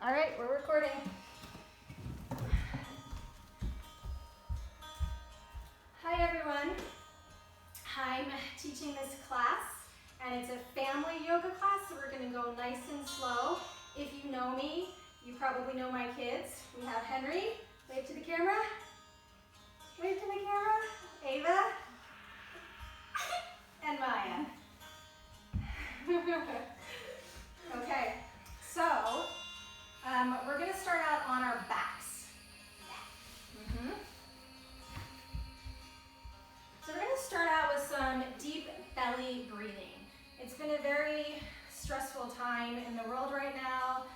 All right, we're recording. Hi everyone. I'm teaching this class and it's a family yoga class, so we're gonna go nice and slow. If you know me, you probably know my kids. We have Henry, wave to the camera. Wave to the camera. Ava and Maya. Okay, so we're gonna start out on our backs. So we're gonna start out with some deep belly breathing. It's been a very stressful time in the world right now,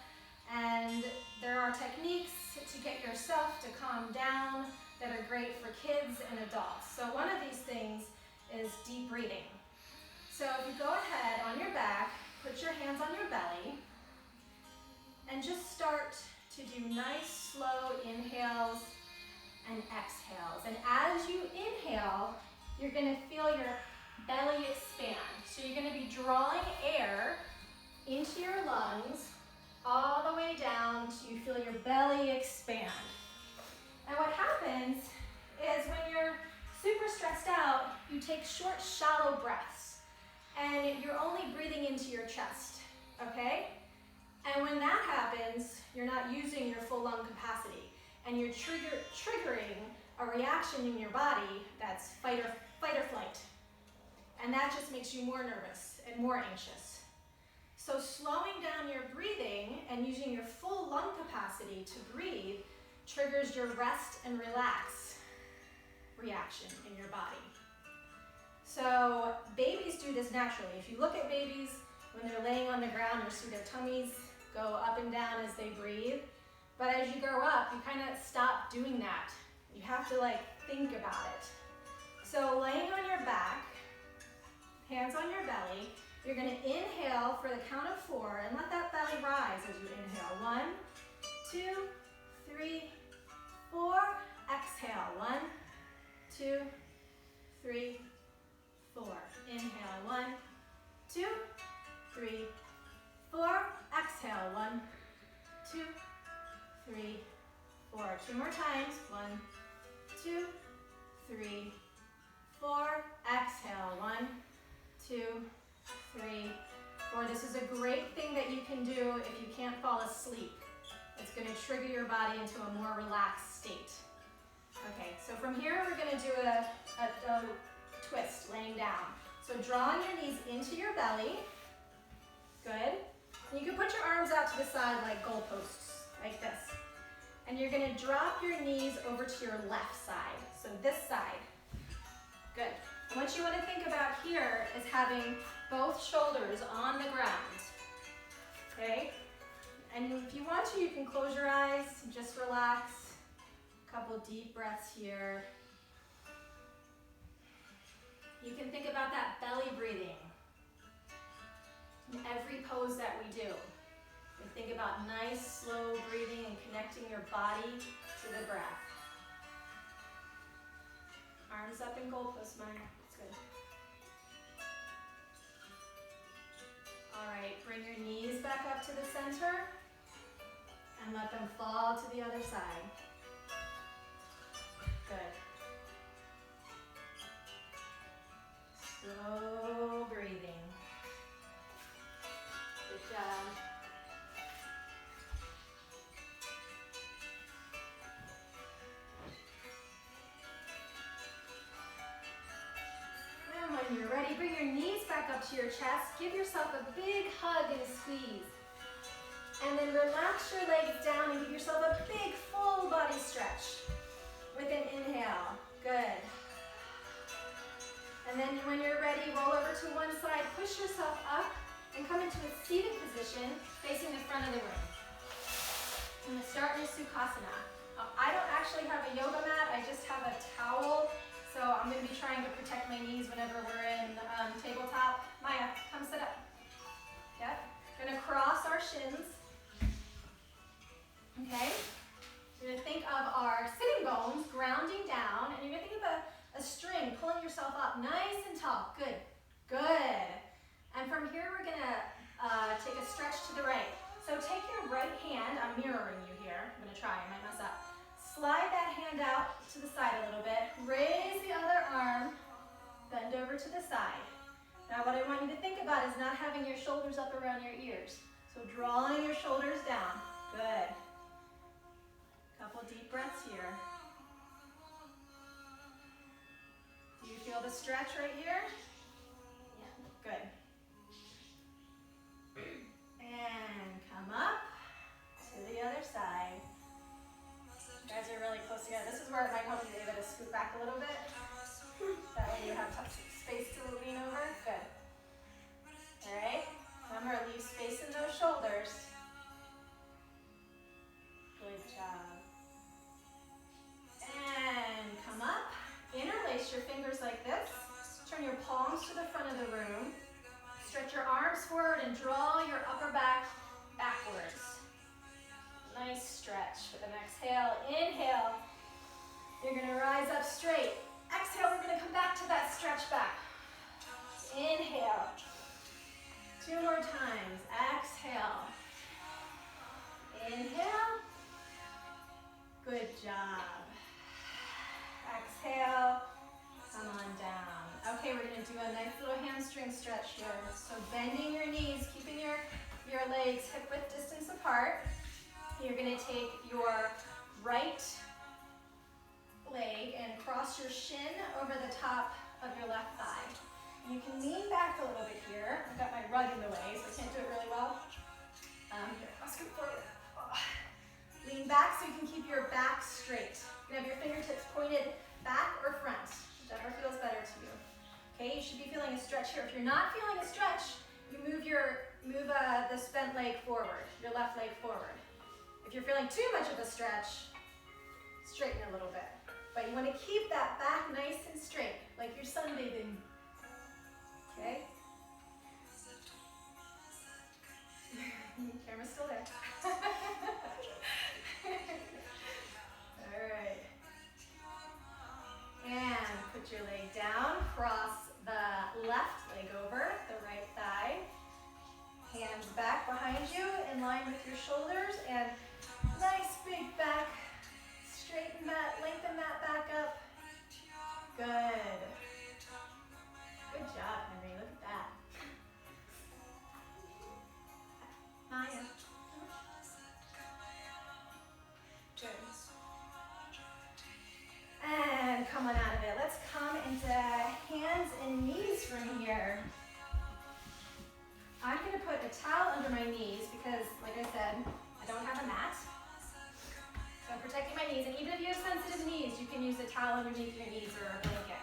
and there are techniques to get yourself to calm down that are great for kids and adults. So one of these things is deep breathing. So if you go ahead on your back, put your hands on your belly, and just start to do nice, slow inhales and exhales. And as you inhale, you're gonna feel your belly expand. So you're gonna be drawing air into your lungs all the way down till you feel your belly expand. And what happens is when you're super stressed out, you take short, shallow breaths, and you're only breathing into your chest, okay? And when that happens, you're not using your full lung capacity, and you're triggering a reaction in your body that's fight or flight. And that just makes you more nervous and more anxious. So slowing down your breathing and using your full lung capacity to breathe triggers your rest and relax reaction in your body. So babies do this naturally. If you look at babies, when they're laying on the ground, you'll see their tummies go up and down as they breathe. But as you grow up, you kind of stop doing that. You have to think about it. So laying on your back, hands on your belly, you're gonna inhale for the count of 4 and let that belly rise as you inhale. 1, 2, 3, 4. Exhale. 1, 2, 3, 4. Inhale. 1, 2, 3, 4. Exhale. 1, 2, 3, 4. 2 more times. 1, 2, 3, 4. Exhale. 1, 2, 3, 4. This is a great thing that you can do if you can't fall asleep. It's going to trigger your body into a more relaxed state. Okay, so from here we're going to do a twist, laying down. So drawing your knees into your belly. Good. And you can put your arms out to the side like goalposts, like this. And you're going to drop your knees over to your left side, so this side. Good. And what you want to think about here is having both shoulders on the ground. Okay? And if you want to, you can close your eyes, just relax. A couple deep breaths here. You can think about that belly breathing in every pose that we do. We think about nice, slow breathing and connecting your body to the breath. Arms up in goalpost, Maya. That's good. All right, bring your knees back up to the center and let them fall to the other side. Good. Slow breathing. Good job. And when you're ready, bring your knees back up to your chest. Give yourself a big hug and squeeze. And then relax your legs down and give yourself a big full body stretch with an inhale. Good. And then when you're ready, roll over to one side, push yourself up, and come into a seated position facing the front of the room. I'm going to start in a Sukhasana. I don't actually have a yoga mat, I just have a towel, so I'm going to be trying to protect my knees whenever we're in tabletop. Maya, come sit up. Yep. We're going to cross our shins. Okay? You're going to think of our sitting bones grounding down, and you're going to think of a string pulling yourself up nice and tall. Good. Good. And from here, we're going to take a stretch to the right. So take your right hand on I'm mirroring you here. I'm gonna try, I might mess up. Slide that hand out to the side a little bit. Raise the other arm, bend over to the side. Now what I want you to think about is not having your shoulders up around your ears. So drawing your shoulders down. Good. Couple deep breaths here. Do you feel the stretch right here? Yeah, good. And come up to the other side. You guys are really close together. This is where it might help you to scoot back a little bit. That way you have space to lean over. Good. All right. Remember, leave space in those shoulders. Good job. And come up. Interlace your fingers like this. Turn your palms to the front of the room. Stretch your arms forward and draw your upper back backwards. Nice stretch with an exhale. Inhale. You're going to rise up straight. Exhale, we're going to come back to that stretch back. Inhale. 2 more times. Exhale. Inhale. Good job. Exhale. Come on down. Okay, we're going to do a nice little hamstring stretch here. So bending your knees, keeping your legs hip-width distance apart. You're going to take your right leg and cross your shin over the top of your left thigh. You can lean back a little bit here. I've got my rug in the way, so I can't do it really well. Here, I'll scoot forward. Lean back so you can keep your back straight. You can have your fingertips pointed back or front, whichever feels better to you. Okay, you should be feeling a stretch here. If you're not feeling a stretch, you move the bent leg forward, your left leg forward. If you're feeling too much of a stretch, straighten a little bit. But you want to keep that back nice and straight, like you're sunbathing. Okay? Camera's still there. All right. And put your leg down, cross the left leg over the right thigh. Hands back behind you in line with your shoulders, and nice big back. Straighten that, lengthen that back up. Good. Good job, Henry. Look at that. Maya. Good. And come on out of it. Let's come into hands and knees from here. I'm going to put a towel under my knees because, like I said, I don't have a mat. So I'm protecting my knees. And even if you have sensitive knees, you can use a towel underneath your knees or a blanket.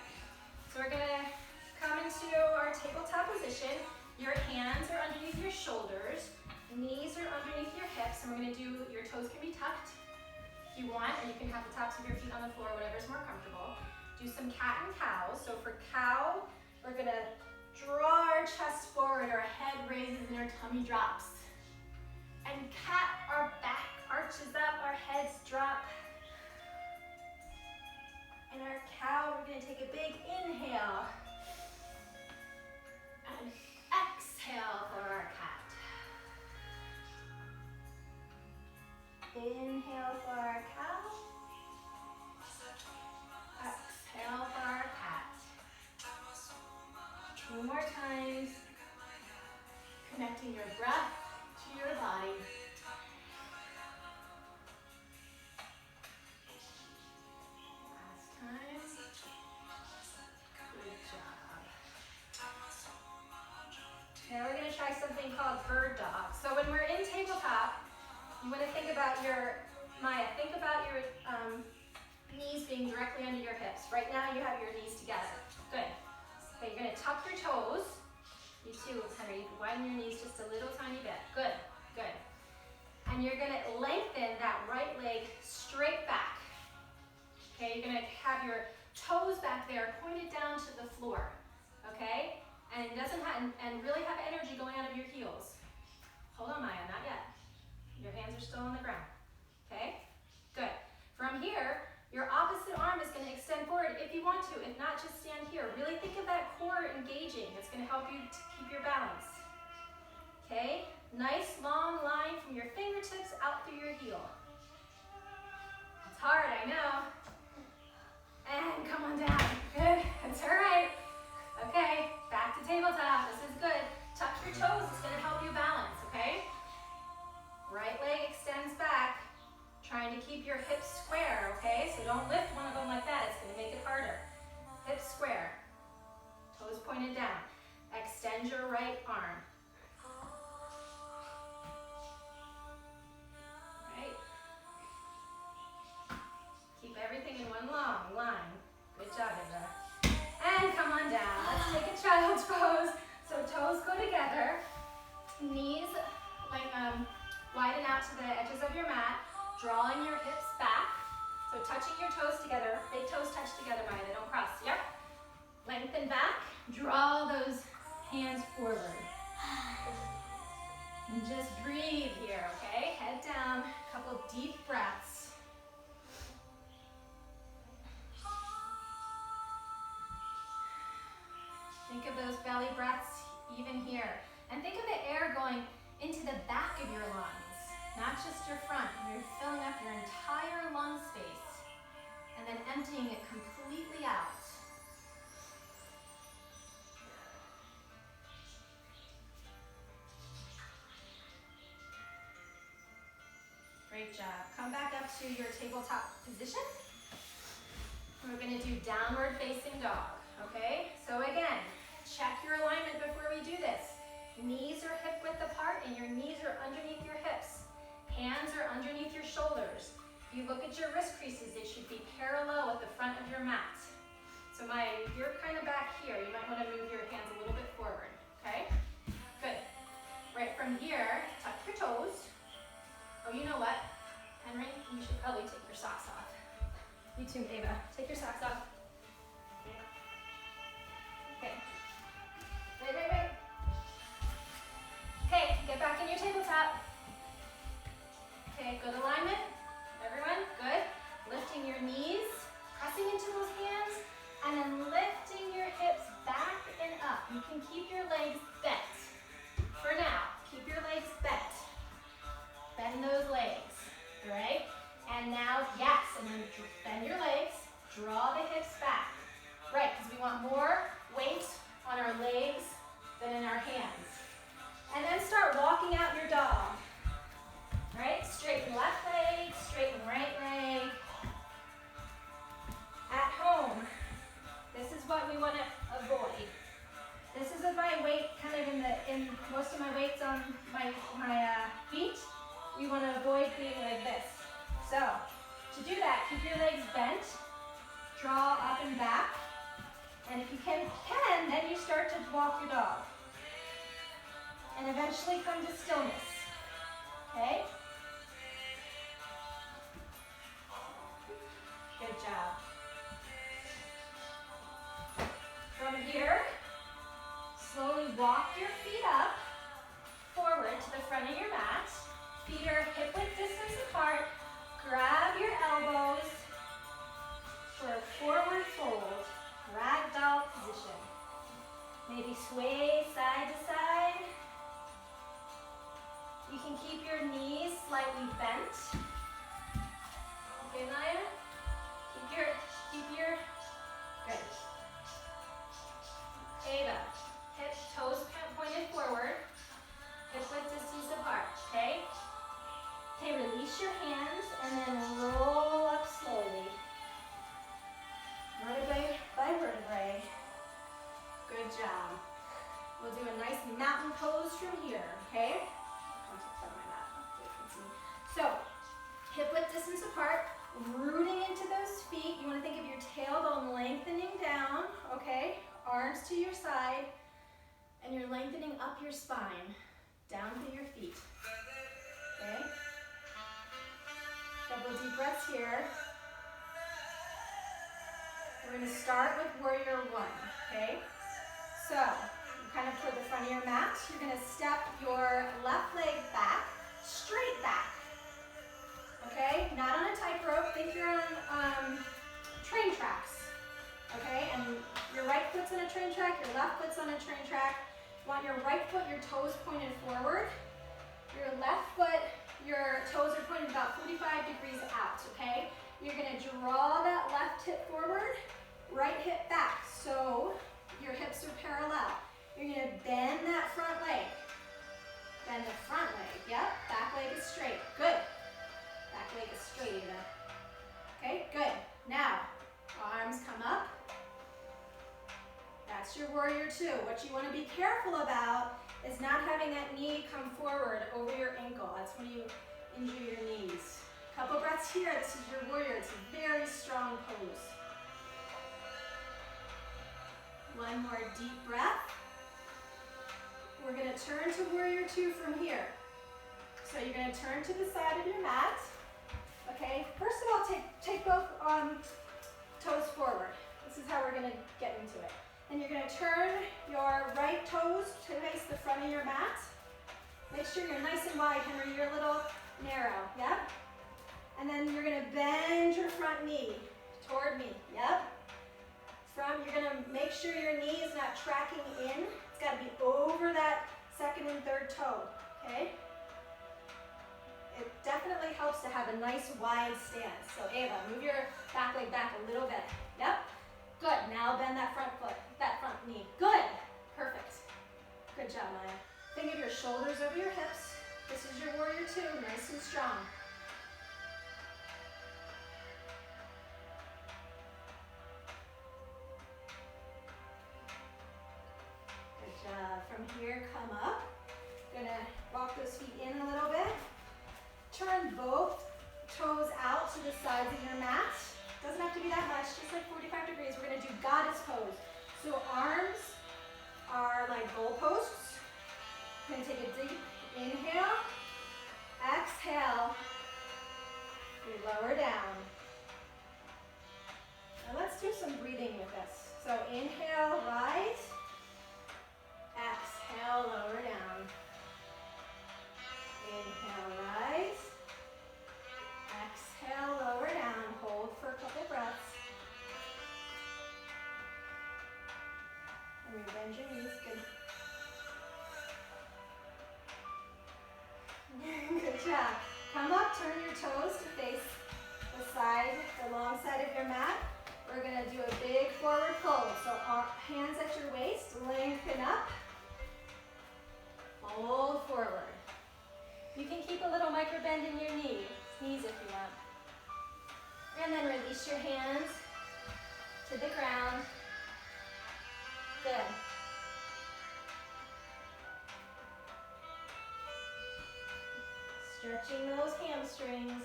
So we're going to come into our tabletop position. Your hands are underneath your shoulders. Knees are underneath your hips. And we're going to do, your toes can be tucked if you want, or you can have the tops of your feet on the floor, whatever's more comfortable. Do some cat and cow. So for cow, we're going to draw our chest forward, our head raises and our tummy drops. And cat, our back arches up, our heads drop. And our cow, we're going to take a big inhale. And exhale for our cat. Inhale for our cow. Exhale for our cat. 2 more times. Connecting your breath to your body. Last time. Good job. Now we're going to try something called bird dog. So when we're in tabletop, you want to think about your, Maya, think about your knees being directly under your hips. Right now you have your knees together. Good. Okay, you're going to tuck your toes. You too, Henry. You can widen your knees just a little tiny bit. Good, good. And you're going to lengthen that right leg straight back. Okay, you're going to have your toes back there pointed down to the floor. Okay? And it doesn't have, and really have energy going out of your heels. Hold on, Maya, not yet. Your hands are still on the ground. Okay? Good. From here, your opposite arm is going to extend forward if you want to. If not, just stand here. Really think of that core engaging. It's going to help you to keep your balance. Okay? Nice long line from your fingertips out through your heels. keep your hips square, okay? So don't lift one of them like that. It's going to make it harder. Hips square. Toes pointed down. Extend your right arm. Right? Keep everything in one long line. Good job, Ava. And come on down. Let's take a child's pose. So toes go together. Knees widen out to the edges of your mat. Drawing your hips back. So touching your toes together. Big toes touch together, Maya. They don't cross. Yep. Lengthen back. Draw those hands forward. And just breathe here, okay? Head down. A couple deep breaths. Think of those belly breaths even here. And think of the air going into the back of your lungs, not just your front. You're filling up your entire lung space and then emptying it completely out. Great job. Come back up to your tabletop position. We're going to do downward facing dog, okay? So again, check your alignment before we do this. Knees are hip width apart and your knees are underneath your hips. Hands are underneath your shoulders. If you look at your wrist creases, they should be parallel with the front of your mat. So Maya, you're kind of back here. You might want to move your hands a little bit forward, okay? Good. Right from here, tuck your toes. Oh, you know what? Henry, you should probably take your socks off. You too, Ava. Take your socks off. Okay. Wait. Okay, get back in your tabletop. Okay, good alignment. Everyone, good. Lifting your knees, pressing into those hands, and then lifting your hips back and up. You can keep your legs bent. For now, keep your legs bent. Bend those legs, all right? And now, yes, and then bend your legs, draw the hips back. Right, because we want more weight on our legs than in our hands. And then start walking out your dog. All right, straighten left leg, straighten right leg. At home, this is what we want to avoid. This is my weight kind of in most of my weight's on my feet. We want to avoid being like this. So, to do that, keep your legs bent, draw up and back, and if you can, then you start to walk your dog. And eventually come to stillness, okay? Good job. From here, slowly walk your feet up, forward to the front of your mat. Feet are hip width distance apart. Grab your elbows for a forward fold, ragdoll position. Maybe sway side to side. You can keep your knees slightly bent. Okay, Naya? Keep your, good. Ava, hip, toes pointed forward, hip width distance apart, okay? Okay, release your hands and then roll up slowly. Vertebrae by vertebrae. Good job. We'll do a nice mountain pose from here, okay? So, hip width distance apart, rooting into those feet. You want to think of your tailbone lengthening down, okay? Arms to your side, and you're lengthening up your spine, down through your feet, okay? Couple deep breaths here. We're going to start with warrior one, okay? So, you're kind of toward the front of your mat. You're going to step your left leg back, straight back. Okay, not on a tightrope. Think you're on train tracks. Okay, and your right foot's on a train track, your left foot's on a train track. You want your right foot, your toes pointed forward. Your left foot, your toes are pointed about 45 degrees out, okay? You're gonna draw that left hip forward, right hip back. So your hips are parallel. You're gonna bend that front leg. Bend the front leg, yep. Back leg is straight, good. Back leg is straight, Ava. Okay, good. Now, arms come up. That's your warrior two. What you want to be careful about is not having that knee come forward over your ankle. That's when you injure your knees. Couple breaths here. This is your warrior. It's a very strong pose. One more deep breath. We're going to turn to warrior two from here. So you're going to turn to the side of your mat. Okay, first of all, take both toes forward. This is how we're going to get into it. And you're going to turn your right toes to face the front of your mat. Make sure you're nice and wide, Henry. You're a little narrow, yep? And then you're going to bend your front knee toward me, yep? You're going to make sure your knee is not tracking in. It's got to be over that second and third toe, okay? It definitely helps to have a nice wide stance. So Ava, move your back leg back a little bit. Yep. Good. Now bend that front foot, that front knee. Good. Perfect. Good job, Maya. Think of your shoulders over your hips. This is your warrior two, nice and strong. Good job. From here, come up. Gonna walk those feet in a little bit. Turn both toes out to the sides of your mat. Doesn't have to be that much, just like 45 degrees. We're gonna do goddess pose. So arms are like goalposts. We're gonna take a deep inhale, exhale, we lower down. Now let's do some breathing with this. So inhale, rise, exhale, lower down. Inhale, rise. Exhale, lower down. Hold for a couple breaths. And we bend your knees. Good. Good job. Come up, turn your toes to face the long side of your mat. We're going to do a big forward fold. So hands at your waist, lengthen up. Fold forward. You can keep a little micro bend in your knees if you want. And then release your hands to the ground. Good. Stretching those hamstrings.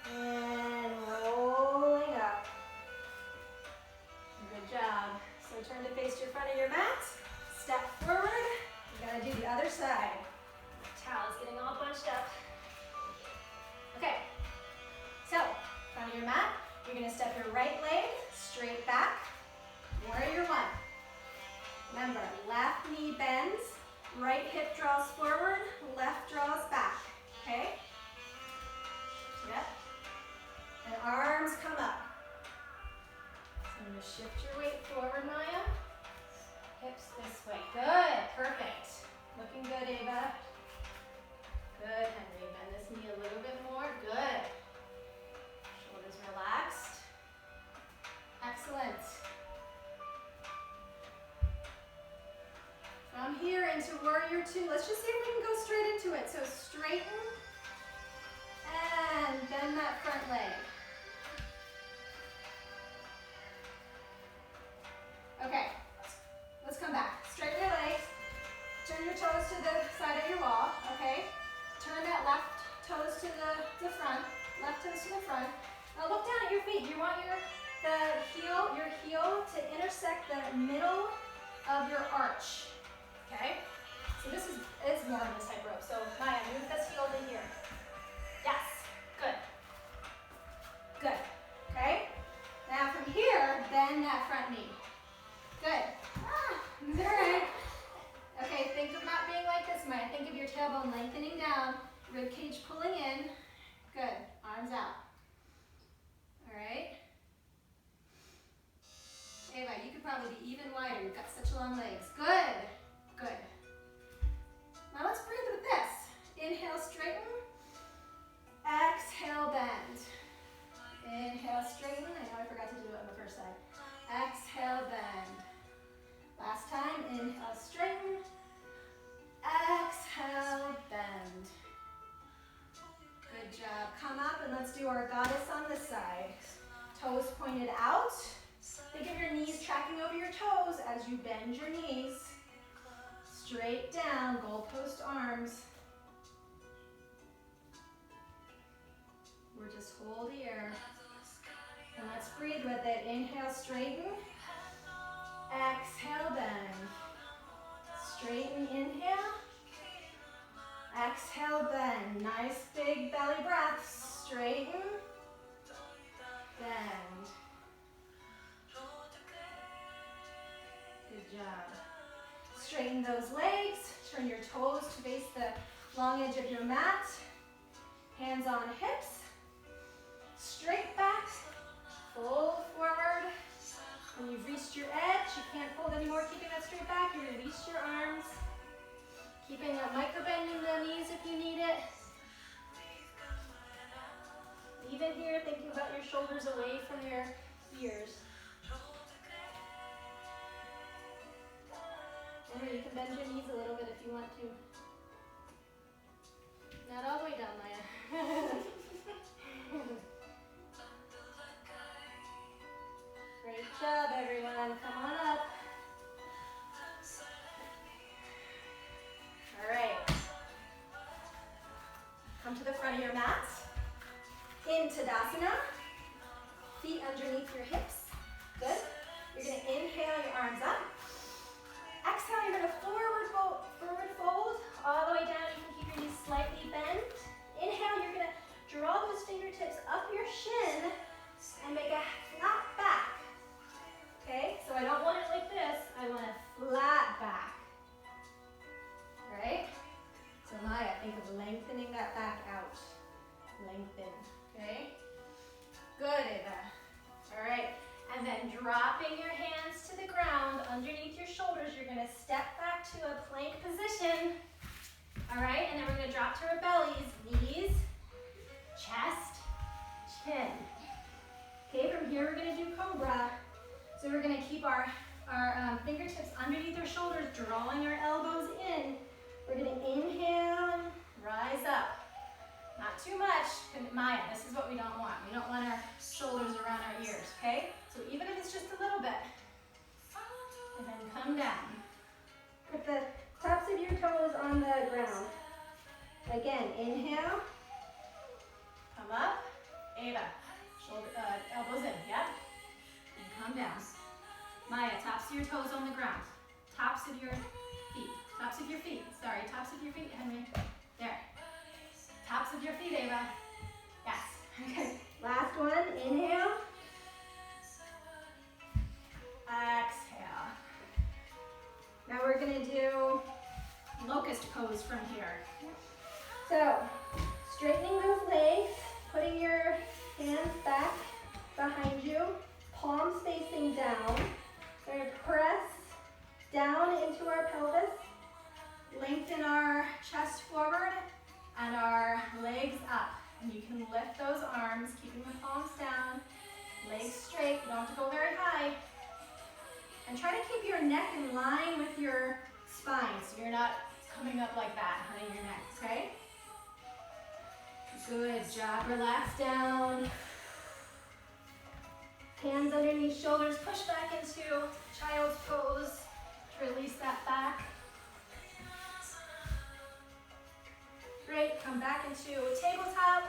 And rolling up. Good job. So turn to face your front of your mat. Step forward. You gotta do the other side. Towel's getting all bunched up. Okay. So, front of your mat, you're gonna step your right leg straight back. Warrior one. Remember, left knee bends, right hip draws forward, left draws back. Okay? Yep. And arms come up. So I'm going to shift your weight forward, Maya. Hips this way. Good. Perfect. Looking good, Ava. Good, Henry. Bend this knee a little bit more. Good. Shoulders relaxed. Excellent. From here into warrior two. Let's just see if we can go straight into it. So straighten and bend that front leg. Okay, let's come back. Straighten your legs. Turn your toes to the side of your wall, okay? Turn that left toes to the front, left toes to the front. Now look down at your feet. You want your heel to intersect the middle of your arch, okay? So this is more on this tightrope. So Maya, move this heel to here. Yes, good. Good, okay? Now from here, bend that front knee. Good. All right. Okay, think of not being like this, Maya. Think of your tailbone lengthening down, rib cage pulling in. Good. Arms out. All right. Ava, you could probably be even wider. You've got such long legs. Good. Good. Now let's breathe with this. Inhale, straighten. Exhale, bend. Inhale, straighten. I know I forgot to do it on the first side. Exhale, bend. Last time, inhale, straighten. Exhale, bend. Good job. Come up and let's do our goddess on this side. Toes pointed out. Think of your knees tracking over your toes as you bend your knees. Straight down, goalpost arms. Or just hold here. And let's breathe with it. Inhale, straighten. Exhale, bend. Straighten, inhale. Exhale, bend. Nice big belly breath. Straighten. Bend. Good job. Straighten those legs. Turn your toes to face the long edge of your mat. Hands on hips. Straight back. Fold forward. When you've reached your edge, you can't fold anymore, keeping that straight back. You're going to release your arms. Keeping a micro bend in the knees if you need it. Even here, thinking about your shoulders away from your ears. Remember, you can bend your knees a little bit if you want to. Not all the way down, Maya. Great job, everyone. Come on up. All right. Come to the front of your mat. In Tadasana. Feet underneath your hips. Good. You're going to inhale your arms up. Exhale, you're going to forward fold all the way down. You can keep your knees slightly bent. Inhale, you're going to draw those fingertips up your shin and make a flat back. Okay, so I don't want it like this. I want a flat back. All right? So Maya, think of lengthening that back out. Lengthen, okay? Good, Eva. All right, and then dropping your hands to the ground underneath your shoulders. You're gonna step back to a plank position. All right, and then we're gonna drop to our bellies. Knees, chest, chin. Okay, from here we're gonna do Cobra. So we're gonna keep our fingertips underneath our shoulders, drawing our elbows in. We're gonna inhale and rise up. Not too much. Maya, this is what we don't want. We don't want our shoulders around our ears, okay? So even if it's just a little bit. And then come down. Put the tops of your toes on the ground. Again, inhale. Come up. Ava. Elbows in, yep. And come down. Maya, tops of your toes on the ground. Tops of your feet. Tops of your feet. Sorry, tops of your feet, Henry. There. Tops of your feet, Ava. Yes. Okay. Last one. Inhale. Exhale. Now we're going to do locust pose from here. So, straightening those legs, putting your hands back behind you, palms facing down. We're going to press down into our pelvis, lengthen our chest forward, and our legs up. And you can lift those arms, keeping the palms down, legs straight. You don't have to go very high. And try to keep your neck in line with your spine, so you're not coming up like that, hunting your neck, okay? Good job. Relax down. Hands underneath shoulders. Push back into child's pose to release that back. Great. Come back into a tabletop.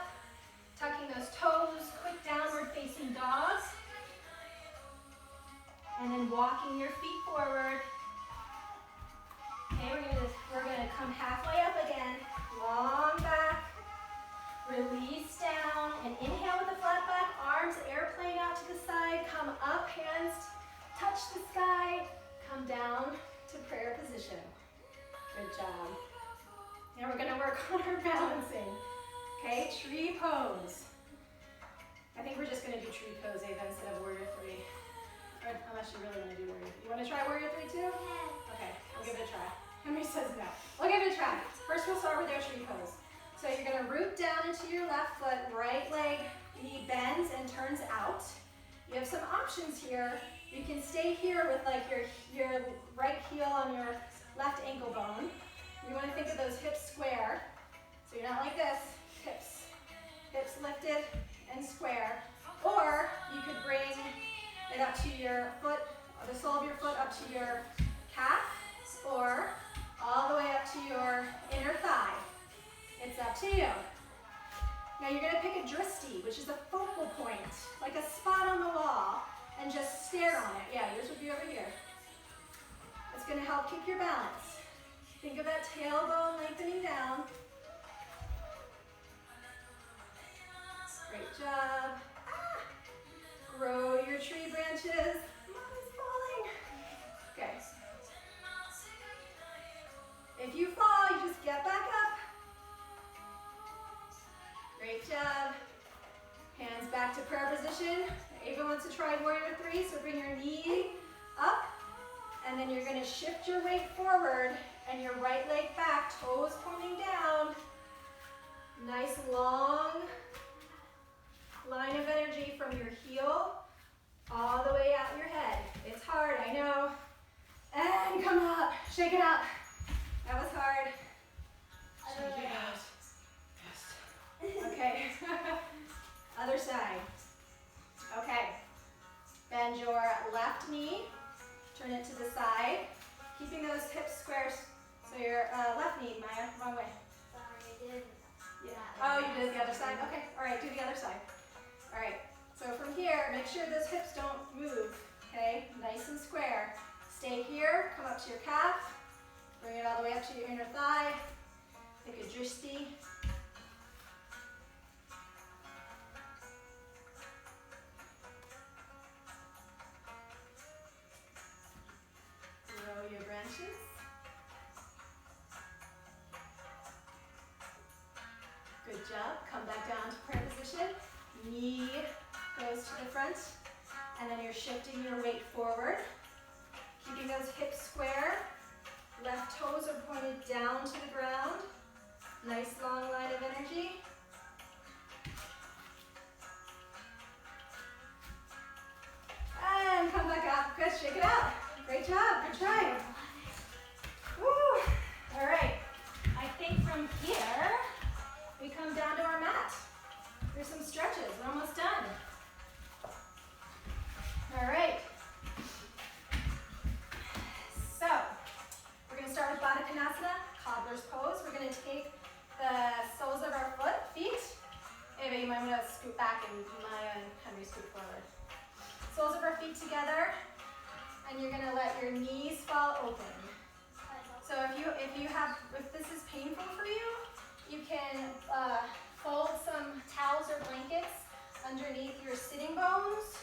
Tucking those toes. Quick downward facing dog. And then walking your feet forward. Okay, we're gonna come halfway up again. Long back. Release down and inhale with a flat back. Arms airplane out to the side. Come up, hands touch the sky. Come down to prayer position. Good job. Now we're gonna work on our balancing. Okay, tree pose. I think we're just gonna do tree pose, Ava, instead of warrior three. Or unless you really wanna do warrior three. You wanna try warrior three too? Yeah. Okay, we'll give it a try. Henry says no. We'll give it a try. First we'll start with our tree pose. So you're gonna root down into your left foot, right leg, knee bends and turns out. You have some options. options here. You can stay here with like your right heel on your left ankle bone. You want to think of those hips square. So you're not like this, hips lifted and square. Or you could bring it up to your foot, the sole of your foot up to your calf, or all the way up to your inner thigh. It's up to you. Now you're gonna pick a drishti, which is a focal point, like a spot on the wall, and just stare on it. Yeah, yours would be over here. It's gonna help keep your balance. Think of that tailbone lengthening down. Great job. Grow your tree branches. Mommy's falling. Okay. If you fall, you just get back up. Great job. Hands back to prayer position. Ava wants to try warrior three, so bring your knee up, and then you're gonna shift your weight forward and your right leg back, toes pointing down. Nice long line of energy from your heel all the way out your head. It's hard, I know. And come up, shake it up. That was hard. Shake it out. Yes. Okay. Other side. Okay. Bend your left knee. Turn it to the side. Keeping those hips square. So your left knee, Maya, wrong way. Sorry, I did. Yeah. Oh, you did the other side? Okay. All right, do the other side. All right. So from here, make sure those hips don't move. Okay? Nice and square. Stay here. Come up to your calf. Bring it all the way up to your inner thigh. Take a drishti. Grow your branches. Good job. Come back down to prayer position. Knee goes to the front, and then you're shifting your weight forward. Keeping those hips square. Left toes are pointed down to the ground. Nice long line of energy. And come back up. Good, shake it out. Great job, good try. Woo. All right, I think from here, we come down to our mat. There's some stretches, we're almost done. All right. So, we're gonna start with Baddha Konasana, cobbler's pose. We're gonna take the soles of our feet. Ava, you might wanna scoot back and Maya and Henry scoot forward. Soles of our feet together, and you're gonna let your knees fall open. So if this is painful for you, you can fold some towels or blankets underneath your sitting bones.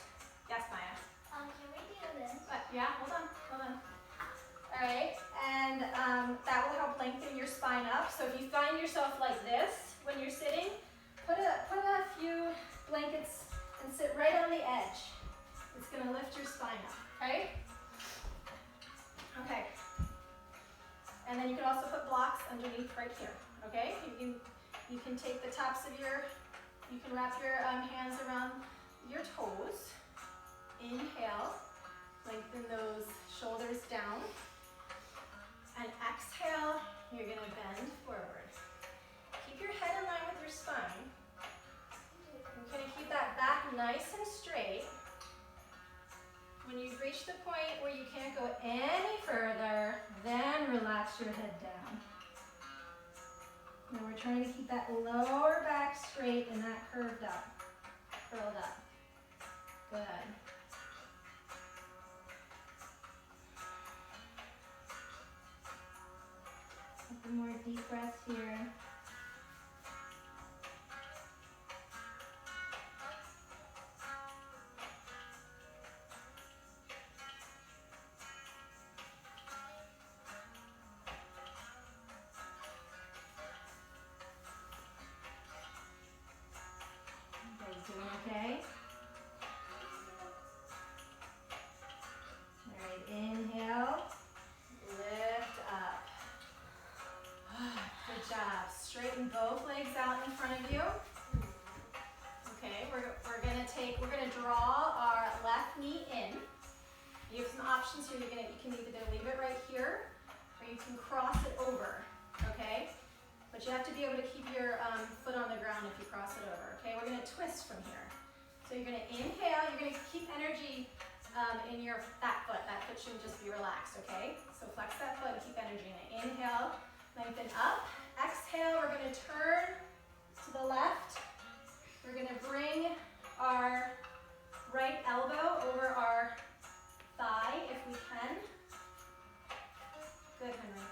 Yes, Maya? Can we do this? Yeah, hold on. All right, and that will help lengthen your spine up. So if you find yourself like this when you're sitting, put a few blankets and sit right on the edge. It's gonna lift your spine up, okay? Okay. And then you can also put blocks underneath right here, okay? You can take the tops of you can wrap your hands around your toes. Inhale, lengthen those shoulders down. And exhale, you're gonna bend forward. Keep your head in line with your spine. You're gonna keep that back nice and straight. When you've reached the point where you can't go any further, then relax your head down. Now we're trying to keep that lower back straight and that curled up. Good. A couple more deep breaths here. Doing okay? All right, inhale, lift up. Good job. Straighten both legs out in front of you. Okay, we're gonna draw our left knee You have some options here. You can either leave it right here, or you can cross it over, okay? But you have to be able to keep your foot on the ground if you cross it over, okay? We're gonna twist from here. So you're gonna inhale, you're gonna keep energy in that foot. That foot shouldn't just be relaxed, okay? So flex that foot and keep energy in it. Inhale, lengthen up. Exhale, we're gonna turn to the left. We're gonna bring our right elbow over our thigh if we can. Good, Henry.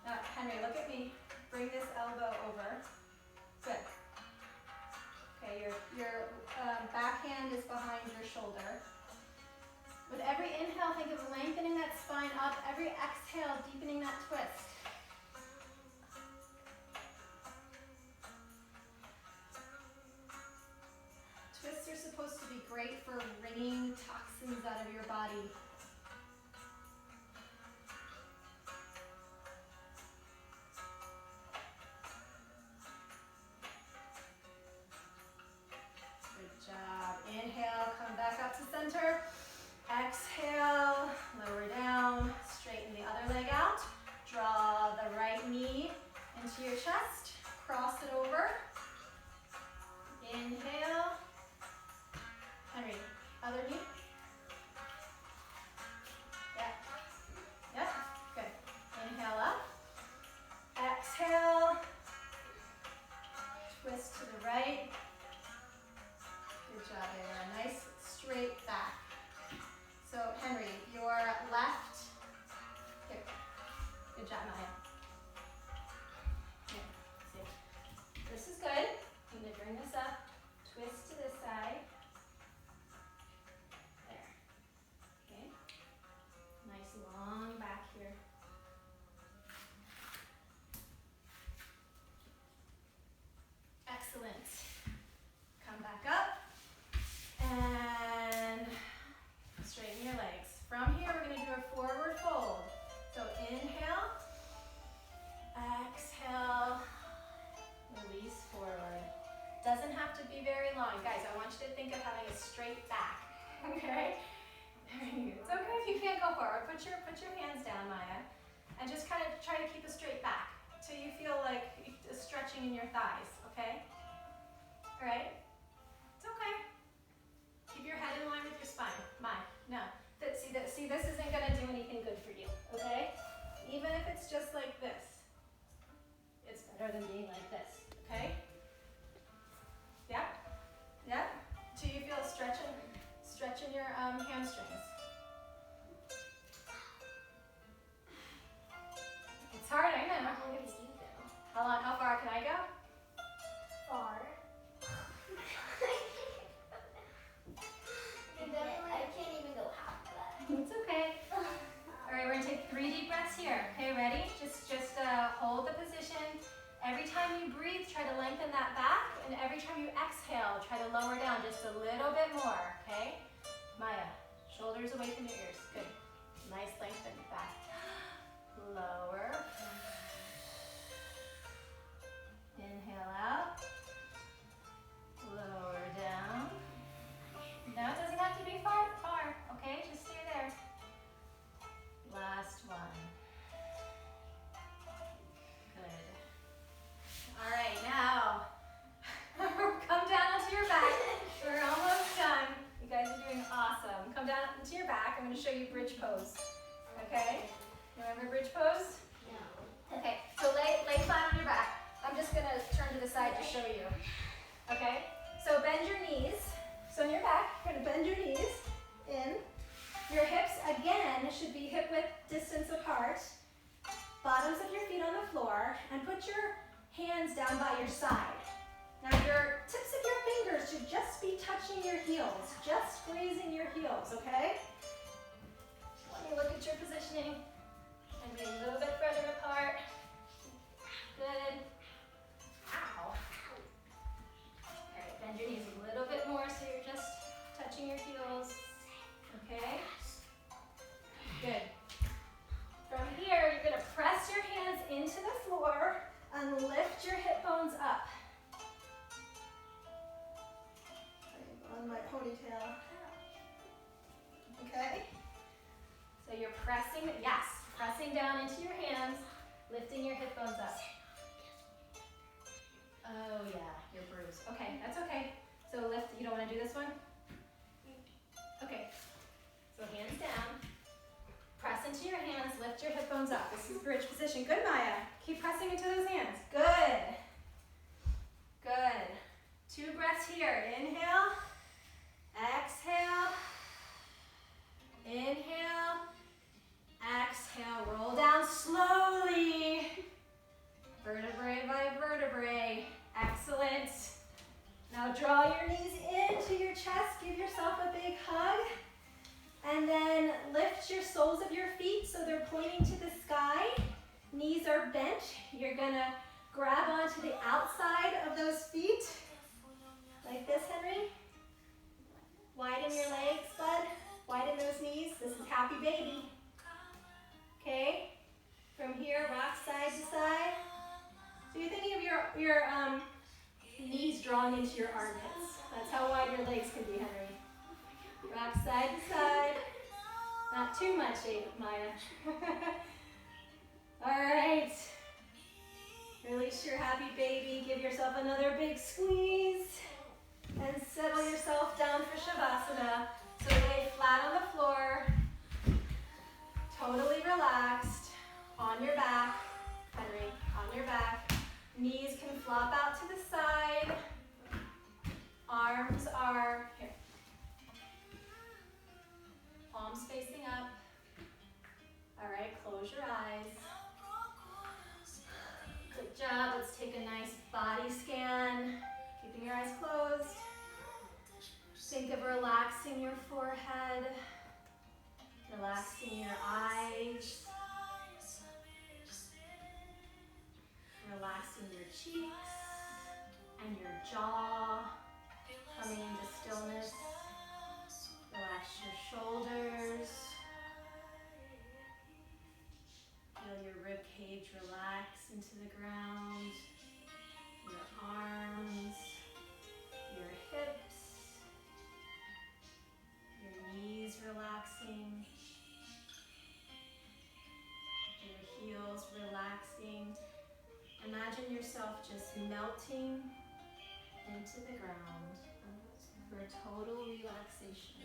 Now, Henry, look at me. Bring this elbow over. Good. Okay, your backhand is behind your shoulder. With every inhale, think of lengthening that spine up. Every exhale, deepening that twist. Twists are supposed to be great for wringing toxins out of your body. Good job. Inhale, come back up to center. Exhale, lower down, straighten the other leg out. Draw the right knee into your chest. Cross it over. Inhale. Henry, other knee. Yep. Yep. Good. Inhale up. Exhale. Twist to the right. Good job, Ava. Nice straight back. So, Henry, your left. Here. Good job, Maya. Here. See. This is good. I'm going to bring this up. Twist to this side. There. Okay. Nice long back here. Excellent. Come back up. And straighten your legs. From here, we're going to do a forward fold. So inhale. Exhale. Release forward. Doesn't have to be very long. Guys, I want you to think of having a straight back. Okay? It's okay if you can't go forward. Put your hands down, Maya. And just kind of try to keep a straight back until you feel like a stretching in your thighs, okay? All right? It's okay. Keep your head in line with your spine. No. See, this isn't gonna do anything good for you, okay? Even if it's just like this, it's better than being like this, okay? Yep. Yep. Till you feel stretching your hamstrings. It's hard, I know. How far did you go? How far can I go? Far. I can't even go half of that. It's okay. All right, we're gonna take 3 deep breaths here. Okay, ready? Just hold the position. Every time you breathe, try to lengthen that back, and every time you exhale, try to lower down just a little bit more, okay? Maya, shoulders away from your ears. Good. Nice lengthen back. Lower. Inhale out. Lower down. Now it doesn't have to be far, okay? Just stay there. Last one. Good. All right, now come down onto your back. We're almost done. You guys are doing awesome. Come down into your back. I'm going to show you bridge pose. Okay? Remember bridge pose? No. Okay, so lay flat on your back. I'm just going to turn to the side to show you. Okay? So bend your knees. So on your back, you're going to bend your knees in. Your hips, again, should be hip width distance apart. Bottoms of your feet on the floor. And put your hands down by your side. Now your tips of your fingers should just be touching your heels. Just grazing your heels, okay? Let me look at your positioning. And be a little bit further apart. Good. Ow. All right, bend your knees a little bit more so you're just touching your heels. Okay? Good. From here, you're going to press your hands into the floor and lift your hip bones up. On my ponytail. Okay? yes, pressing down into your hands, lifting your hip bones up. Oh yeah, you're bruised. Okay, that's okay. So lift, you don't want to do this one? Okay, so hands down. Press into your hands, lift your hip bones up. This is bridge position. Good, Maya. Keep pressing into those hands. Good. Good. 2 breaths here. Inhale. Exhale. Inhale. Exhale. Roll down slowly. Vertebrae by vertebrae. Excellent. Now draw your knees into your chest. Give yourself a big hug. And then lift your soles of your feet so they're pointing to the sky. Knees are bent. You're gonna grab onto the outside of those feet. Like this, Henry. Widen your legs, bud. Widen those knees. This is happy baby. Okay? From here, rock side to side. So you're thinking of your knees drawn into your armpits. That's how wide your legs can be, Henry. Rock side to side. Not too much, Maya. All right. Release your happy baby. Give yourself another big squeeze. And settle yourself down for Shavasana. So lay flat on the floor. Totally relaxed. On your back. Henry, on your back. Knees can flop out to the side. Arms are here. Palms facing up. All right, close your eyes. Good job. Let's take a nice body scan. Keeping your eyes closed. Think of relaxing your forehead. Relaxing your eyes. Relaxing your cheeks and your jaw. Coming into stillness. Relax your shoulders. Feel your rib cage relax into the ground. Your arms, your hips, your knees relaxing, your heels relaxing. Imagine yourself just melting into the ground for total relaxation.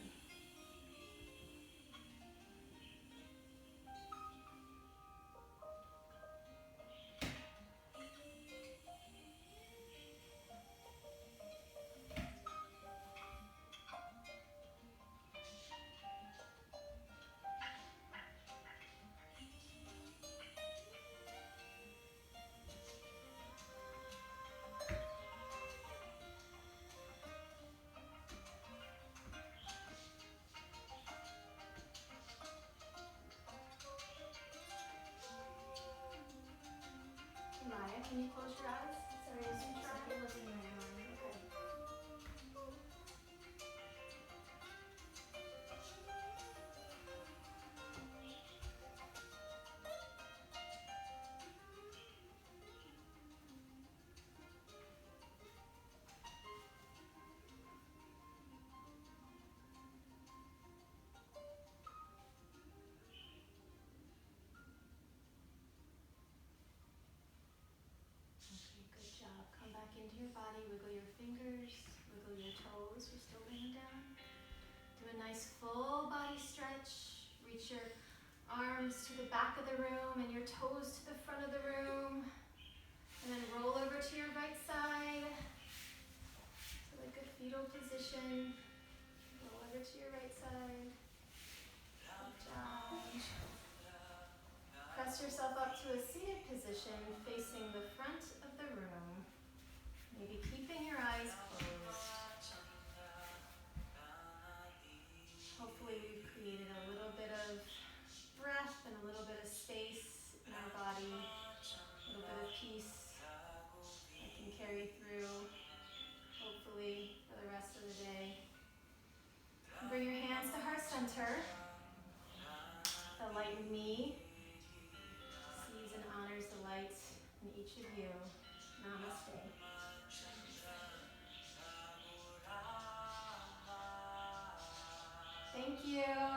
Maya, can you close your eyes? Sorry, I was trying to look in my arm. Okay. Good job. Come back into your body. Wiggle your fingers. Wiggle your toes. You're still laying down. Do a nice full body stretch. Reach your arms to the back of the room and your toes to the front of the room. And then roll over to your right side. So like a fetal position. Roll over to your right side. Good job. Press yourself up to a seated position facing the front of the room. Maybe keeping your eyes closed. Hopefully we've created a little bit of breath and a little bit of space in our body. A little bit of peace that can carry through, hopefully, for the rest of the day. And bring your hands to heart center. The light in me sees and honors the light in each of you. Namaste. Thank you.